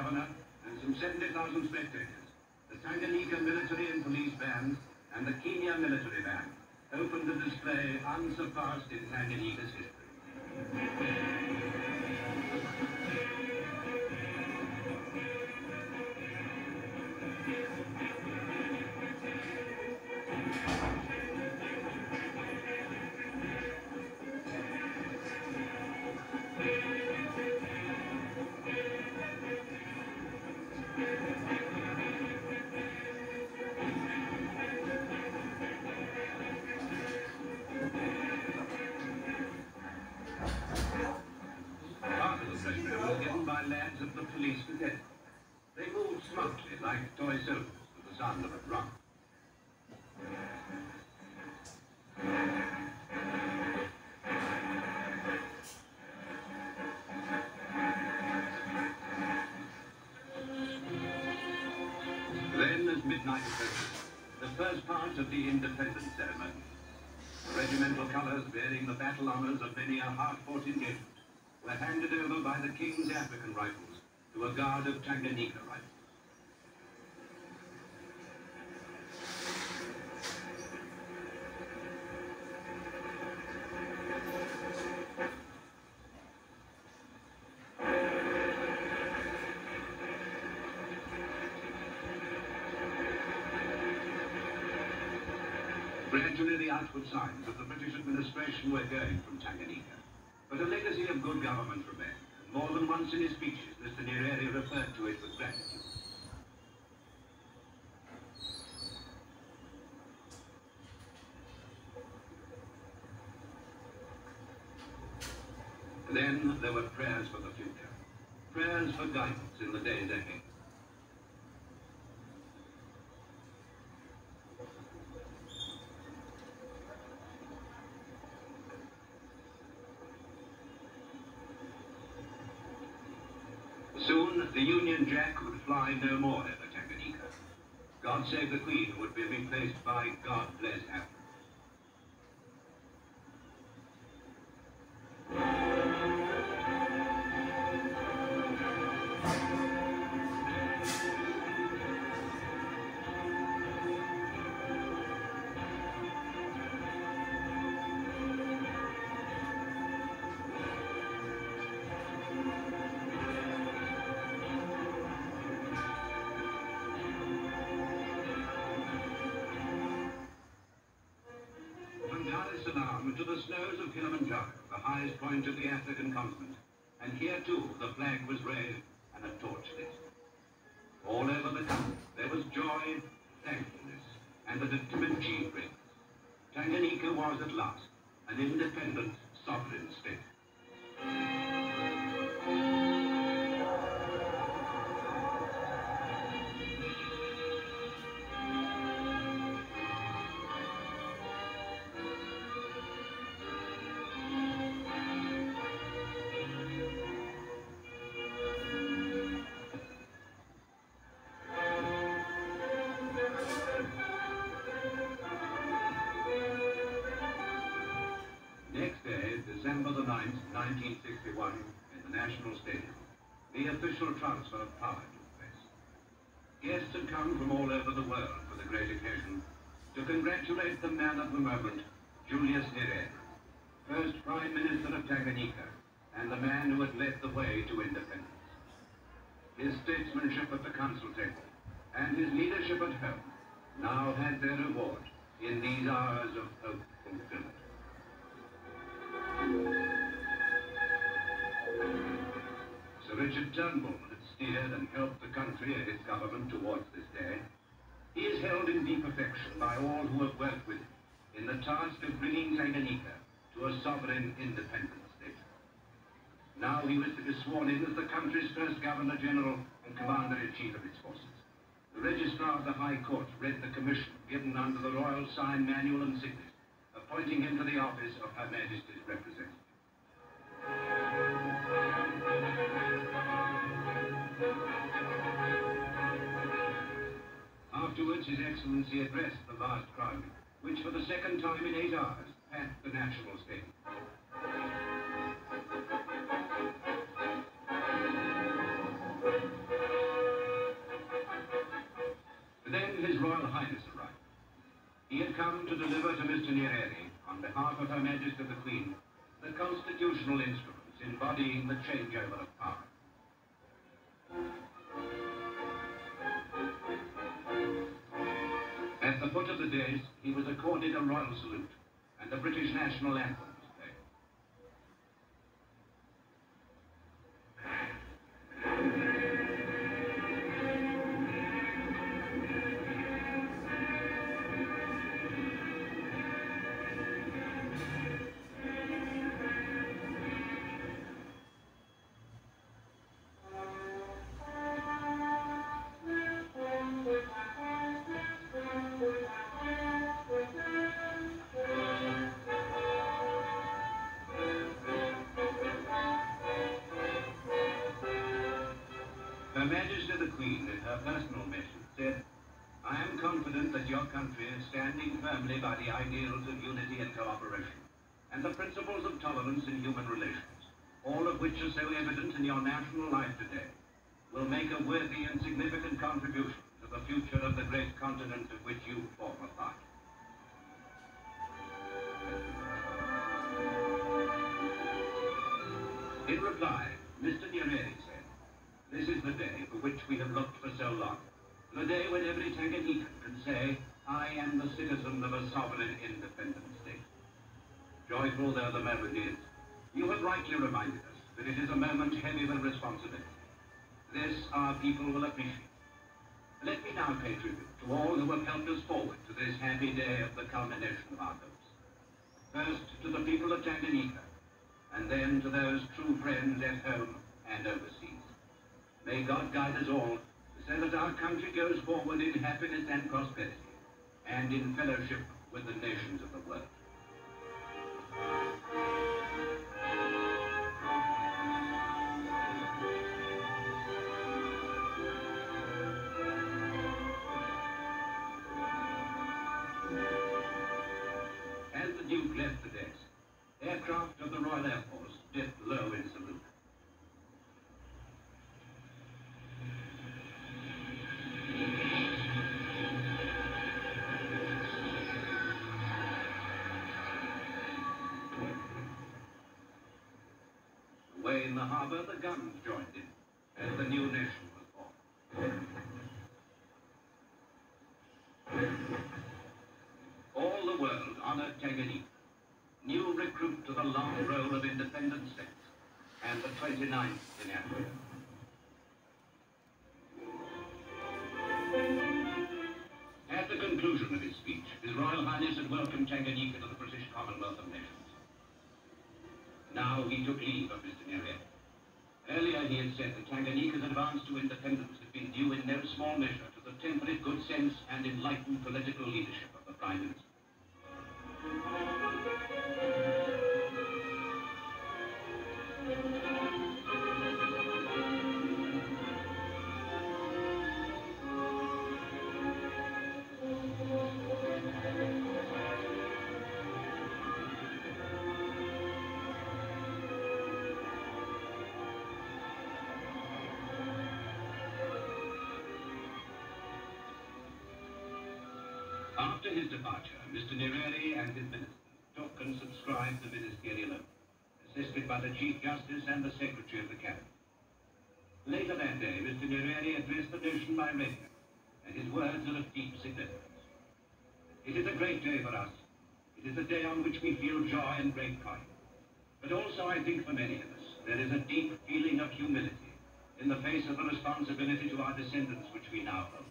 governor and some 70,000 spectators, the Tanganyika military and police band and the Kenya military band opened a display unsurpassed in Tanganyika's history. Part of the pleasure was given by lads of the police cadet. They moved smartly like toy soldiers to the sound of a drum. Then, as midnight approached, the first part of the independence ceremony. The regimental colours bearing the battle honours of many a hard-fought engagement were handed over by the King's African Rifles to a guard of Tanganyika Rifles. Gradually, the outward signs of the British administration were going from Tanganyika. But a legacy of good government remained. More than once in his speeches, Mr. Nyerere referred to it with gratitude. Then there were prayers for the future. Prayers for guidance in the days ahead. Soon, the Union Jack would fly no more over Tanganyika. God Save the Queen would be replaced by God Bless Africa. To the snows of Kilimanjaro, the highest point of the African continent, and here too the flag was raised and a torch lit. All over the country there was joy, thankfulness, and the timid chief rings. Tanganyika was at last an independent, sovereign state. December the 9th, 1961, in the National Stadium, the official transfer of power took place. Guests had come from all over the world for the great occasion to congratulate the man of the moment, Julius Nyerere, first Prime Minister of Tanganyika and the man who had led the way to independence. His statesmanship at the council table and his leadership at home now had their reward in these hours of hope fulfilled. Sir Richard Turnbull had steered and helped the country and its government towards this day. He is held in deep affection by all who have worked with him in the task of bringing Tanganyika to a sovereign, independent state. Now he was to be sworn in as the country's first Governor-General and Commander-in-Chief of its forces. The Registrar of the High Court read the commission given under the Royal Sign Manual and Signet, appointing him to the office of Her Majesty's representative. Afterwards, His Excellency addressed the vast crowd, which for the second time in 8 hours packed the National Stadium. When His Royal Highness arrived, he had come to deliver to Mr. Nyerere, on behalf of Her Majesty the Queen, the constitutional instruments embodying the changeover of power. At the foot of the dais, he was accorded a royal salute, and the British national anthem was played. Her Majesty the Queen, in her personal message, said, "I am confident that your country is standing firmly by the ideals of unity and cooperation, and the principles of tolerance in human relations, all of which are so evident in your national life today, will make a worthy and significant contribution to the future of the great continent of which you form a part." In reply, Mr. Nyerere said, "This is the day for which we have looked for so long. The day when every Tanganyikan can say, 'I am the citizen of a sovereign, independent state.' Joyful though the moment is, you have rightly reminded us that it is a moment heavy with responsibility. This our people will appreciate. Let me now pay tribute to all who have helped us forward to this happy day of the culmination of our hopes. First to the people of Tanganyika, and then to those true friends at home and overseas. May God guide us all so that our country goes forward in happiness and prosperity, and in fellowship with the nations of the world." As the Duke left the desk, aircraft of the Royal Air Force dipped low in salute. Away in the harbour, the guns joined in as the new nation was born. All the world honoured Tanganyika, new recruit to the long roll of independent states, and the 29th in Africa. At the conclusion of his speech, His Royal Highness had welcomed Tanganyika to the British Commonwealth of Nations. Now he took leave of Mr. Nyerere. Earlier he had said that Tanganyika's advance to independence had been due in no small measure to the temperate good sense and enlightened political leadership of the Prime Minister. After his departure, Mr. Nyerere and his ministers took and subscribed the ministerial oath, assisted by the Chief Justice and the Secretary of the Cabinet. Later that day, Mr. Nyerere addressed the nation by radio, and his words are of deep significance. "It is a great day for us. It is a day on which we feel joy and great pride. But also, I think for many of us, there is a deep feeling of humility in the face of the responsibility to our descendants which we now hold.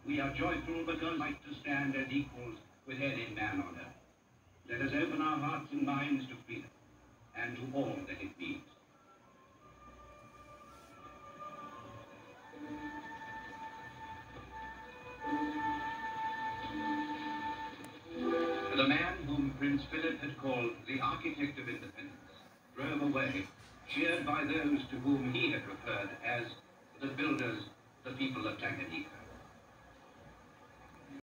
We are joyful because we like to stand as equals with any man on earth. Let us open our hearts and minds to freedom and to all that it means." The man whom Prince Philip had called the architect of independence drove away, cheered by those to whom he had referred as the builders, the people of Tanganyika.